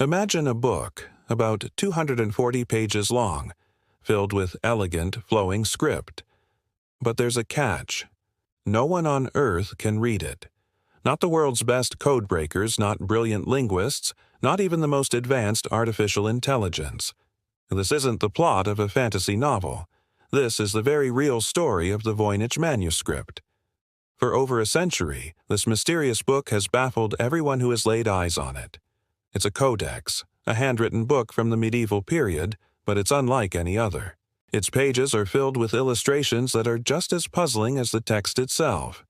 Imagine a book about 240 pages long, filled with elegant, flowing script. But there's a catch. No one on Earth can read it. Not the world's best code breakers, not brilliant linguists, not even the most advanced artificial intelligence. This isn't the plot of a fantasy novel. This is the very real story of the Voynich Manuscript. For over a century, this mysterious book has baffled everyone who has laid eyes on it. It's a codex, a handwritten book from the medieval period, but it's unlike any other. Its pages are filled with illustrations that are just as puzzling as the text itself.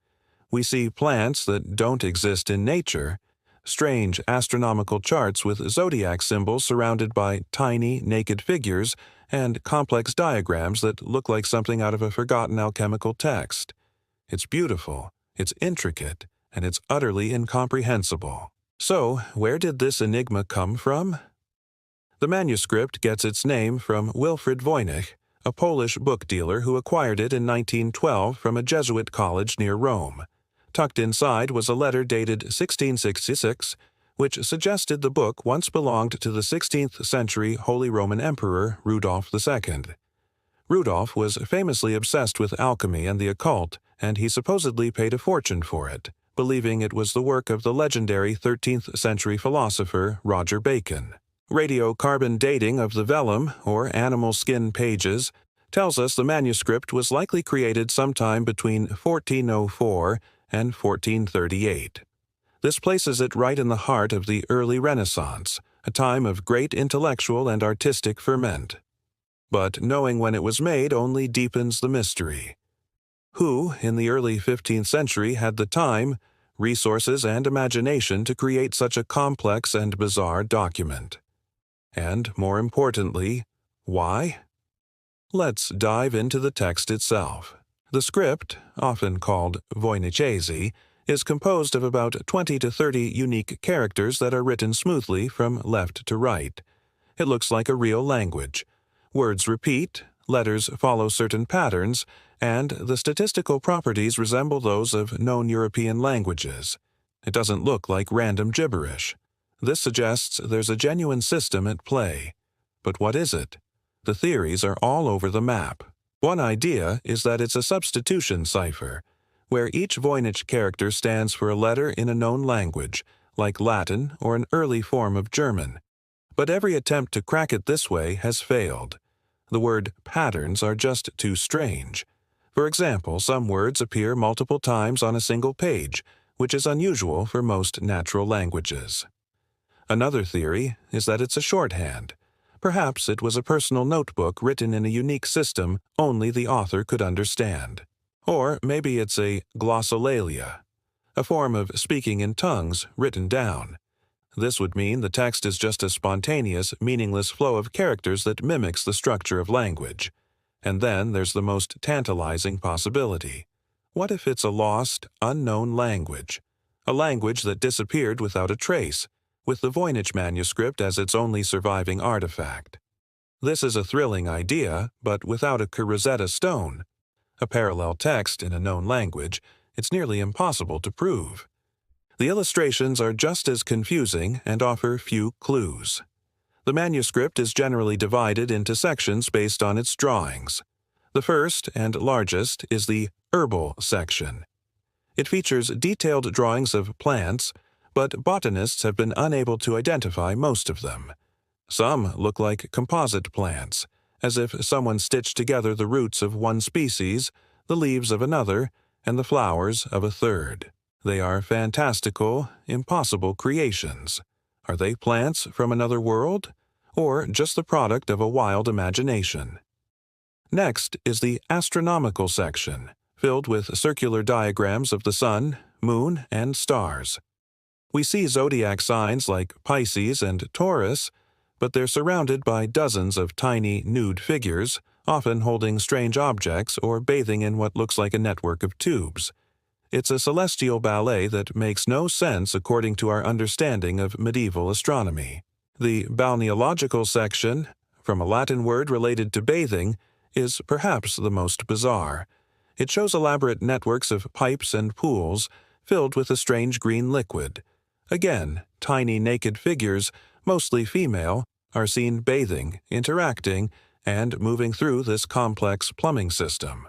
We see plants that don't exist in nature, strange astronomical charts with zodiac symbols surrounded by tiny, naked figures, and complex diagrams that look like something out of a forgotten alchemical text. It's beautiful, it's intricate, and it's utterly incomprehensible. So, where did this enigma come from? The manuscript gets its name from Wilfrid Voynich, a Polish book dealer who acquired it in 1912 from a Jesuit college near Rome. Tucked inside was a letter dated 1666, which suggested the book once belonged to the 16th century Holy Roman Emperor Rudolph II. Rudolph was famously obsessed with alchemy and the occult, and he supposedly paid a fortune for it, believing it was the work of the legendary 13th century philosopher Roger Bacon. Radiocarbon dating of the vellum, or animal skin pages, tells us the manuscript was likely created sometime between 1404 and 1438. This places it right in the heart of the early Renaissance, a time of great intellectual and artistic ferment. But knowing when it was made only deepens the mystery. Who, in the early 15th century, had the time, resources, and imagination to create such a complex and bizarre document? And, more importantly, why? Let's dive into the text itself. The script, often called Voynichese, is composed of about 20 to 30 unique characters that are written smoothly from left to right. It looks like a real language. Words repeat, letters follow certain patterns, and the statistical properties resemble those of known European languages. It doesn't look like random gibberish. This suggests there's a genuine system at play. But what is it? The theories are all over the map. One idea is that it's a substitution cipher, where each Voynich character stands for a letter in a known language, like Latin or an early form of German. But every attempt to crack it this way has failed. The word patterns are just too strange. For example, some words appear multiple times on a single page, which is unusual for most natural languages. Another theory is that it's a shorthand. Perhaps it was a personal notebook written in a unique system only the author could understand. Or maybe it's a glossolalia, a form of speaking in tongues written down. This would mean the text is just a spontaneous, meaningless flow of characters that mimics the structure of language. And then there's the most tantalizing possibility. What if it's a lost, unknown language? A language that disappeared without a trace, with the Voynich manuscript as its only surviving artifact. This is a thrilling idea, but without a Rosetta Stone, a parallel text in a known language, it's nearly impossible to prove. The illustrations are just as confusing and offer few clues. The manuscript is generally divided into sections based on its drawings. The first and largest is the herbal section. It features detailed drawings of plants, but botanists have been unable to identify most of them. Some look like composite plants, as if someone stitched together the roots of one species, the leaves of another, and the flowers of a third. They are fantastical, impossible creations. Are they plants from another world, or just the product of a wild imagination? Next is the astronomical section, filled with circular diagrams of the sun, moon, and stars. We see zodiac signs like Pisces and Taurus, but they're surrounded by dozens of tiny, nude figures, often holding strange objects or bathing in what looks like a network of tubes. It's a celestial ballet that makes no sense according to our understanding of medieval astronomy. The balneological section, from a Latin word related to bathing, is perhaps the most bizarre. It shows elaborate networks of pipes and pools filled with a strange green liquid. Again, tiny naked figures, mostly female, are seen bathing, interacting, and moving through this complex plumbing system.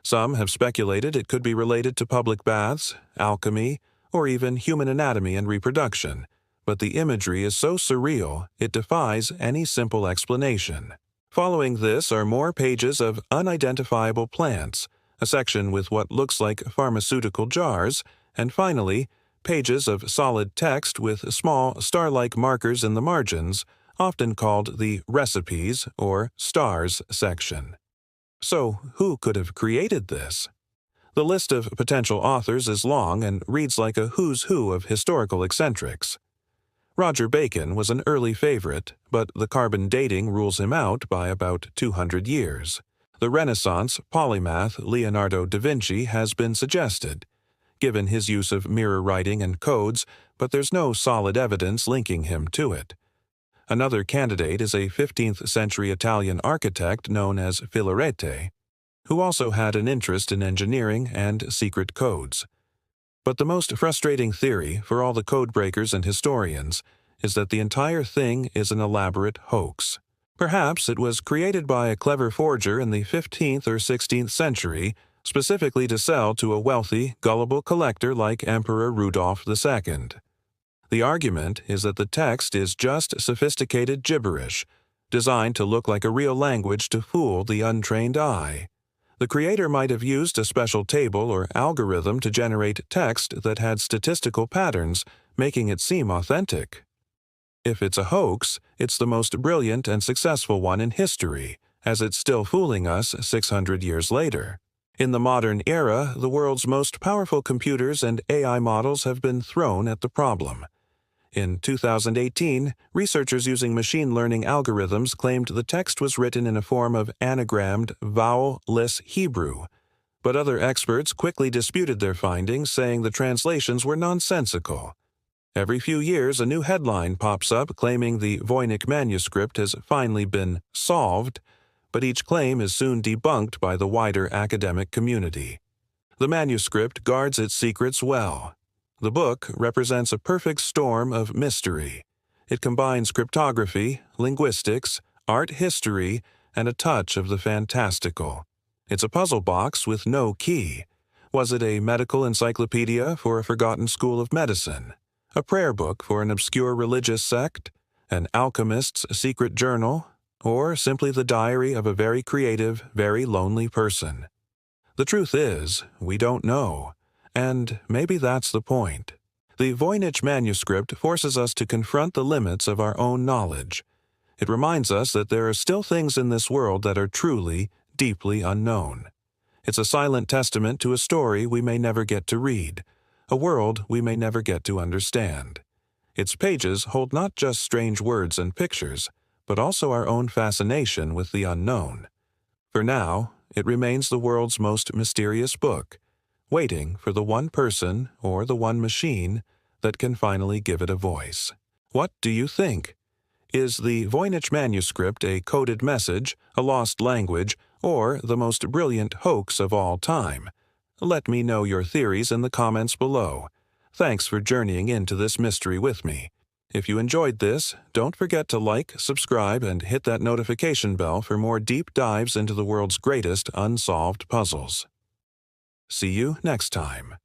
Some have speculated it could be related to public baths, alchemy, or even human anatomy and reproduction, but the imagery is so surreal it defies any simple explanation. Following this are more pages of unidentifiable plants, a section with what looks like pharmaceutical jars, and finally, pages of solid text with small star-like markers in the margins, often called the Recipes or Stars section. So, who could have created this? The list of potential authors is long and reads like a who's who of historical eccentrics. Roger Bacon was an early favorite, but the carbon dating rules him out by about 200 years. The Renaissance polymath Leonardo da Vinci has been suggested, given his use of mirror writing and codes, but there's no solid evidence linking him to it. Another candidate is a 15th-century Italian architect known as Filarete, who also had an interest in engineering and secret codes. But the most frustrating theory for all the codebreakers and historians is that the entire thing is an elaborate hoax. Perhaps it was created by a clever forger in the 15th or 16th century, specifically to sell to a wealthy, gullible collector like Emperor Rudolph II. The argument is that the text is just sophisticated gibberish, designed to look like a real language to fool the untrained eye. The creator might have used a special table or algorithm to generate text that had statistical patterns, making it seem authentic. If it's a hoax, it's the most brilliant and successful one in history, as it's still fooling us 600 years later. In the modern era, the world's most powerful computers and AI models have been thrown at the problem. In 2018, researchers using machine learning algorithms claimed the text was written in a form of anagrammed, vowel-less Hebrew, but other experts quickly disputed their findings, saying the translations were nonsensical. Every few years, a new headline pops up claiming the Voynich Manuscript has finally been solved, but each claim is soon debunked by the wider academic community. The manuscript guards its secrets well. The book represents a perfect storm of mystery. It combines cryptography, linguistics, art history, and a touch of the fantastical. It's a puzzle box with no key. Was it a medical encyclopedia for a forgotten school of medicine? A prayer book for an obscure religious sect? An alchemist's secret journal? Or simply the diary of a very creative, very lonely person? The truth is, we don't know. And maybe that's the point. The Voynich Manuscript forces us to confront the limits of our own knowledge. It reminds us that there are still things in this world that are truly, deeply unknown. It's a silent testament to a story we may never get to read, a world we may never get to understand. Its pages hold not just strange words and pictures, but also our own fascination with the unknown. For now, it remains the world's most mysterious book, waiting for the one person or the one machine that can finally give it a voice. What do you think? Is the Voynich Manuscript a coded message, a lost language, or the most brilliant hoax of all time? Let me know your theories in the comments below. Thanks for journeying into this mystery with me. If you enjoyed this, don't forget to like, subscribe, and hit that notification bell for more deep dives into the world's greatest unsolved puzzles. See you next time.